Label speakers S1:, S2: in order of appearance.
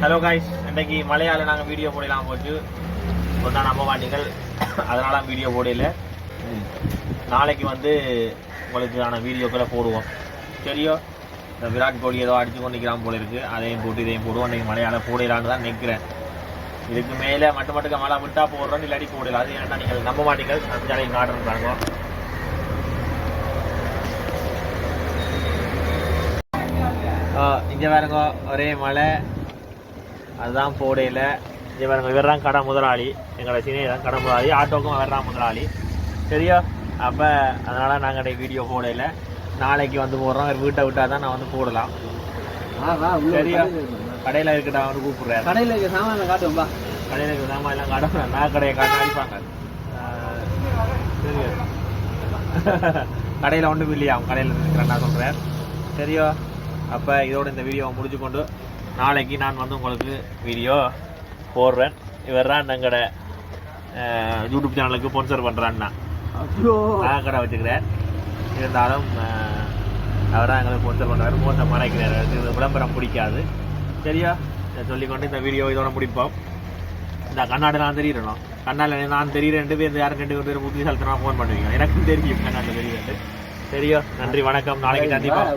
S1: Hello guys, இன்றைக்கி மலையாள நாங்கள் வீடியோ போடலாம் போச்சு ஒன்றா நம்ப மாட்டீங்கள். அதனால வீடியோ போடல. நாளைக்கு உங்களுக்கான வீடியோக்களை போடுவோம். சரியோ, இந்த விராட் கோலி ஏதோ அடிச்சு கொண்டு நிற்கிறான் போல இருக்குது. அதையும் போட்டு இதையும் போடுவோம். இன்றைக்கி மலையாள போடலான்னு தான் நிற்கிறேன். இதுக்கு மேலே மட்டுக்கு மழை விட்டா போடுறோம், இல்லாட்டி போடல. அது ஏன்னா நீங்கள் நம்ப மாட்டீங்கள். அஞ்சாலை காட்டுன்னு பாருங்க. இங்கே பாருங்க, ஒரே மழை. அதுதான் போடையில். இங்கே பாருங்க, இவர் தான் கடை முதலாளி. எங்களோட சினை தான் கடை முதலாளி. ஆட்டோக்கும் அவர் தான் முதலாளி. சரியா? அப்போ அதனால் நாங்கள் வீடியோ போடையில். நாளைக்கு போடுறோம். வீட்டை விட்டால் தான் நான் போடலாம். சரியா? கடையில் இருக்கட்டா கூப்பிட்றேன்.
S2: கடையில் இருக்க சாமான் காட்டுவோம்பா.
S1: கடையில் இருக்க சாமான் எல்லாம் காட்டுவேன். நான் கடையை காட்ட அடிப்பாங்க. சரியா? கடையில் ஒன்றும் இல்லையா? அவன் கடையில் இருக்கிறேன் நான் சொல்கிறேன். சரியா? அப்போ இதோட இந்த வீடியோவை முடிச்சுக்கொண்டு நாளைக்கு நான் உங்களுக்கு வீடியோ போடுறேன். இவர் தான் எங்களோட யூடியூப் சேனலுக்கு ஸ்பான்சர் பண்ணுறான்னா நான் கடை வச்சுக்கிறேன். இருந்தாலும் அவர் தான் எங்களுக்கு ஸ்பான்சர் பண்ணுறாரு. மோசம் மறைக்கிறார். விளம்பரம் பிடிக்காது. சரியா? இதை சொல்லிக்கொண்டு இந்த வீடியோ இதோட முடிப்போம். இந்த கண்ணாடி நான் தெரியணும். கண்ணாடியில் நான் தெரியுறேன். 2 பேர் யாரும் 2 பேர் புத்திசாலித்தனமாக ஃபோன் பண்ணுவீங்க. எனக்கும் தெரியும் கண்ணாடியில் தெரியுது. சரியா? நன்றி, வணக்கம். நாளைக்கு சந்திப்போம்.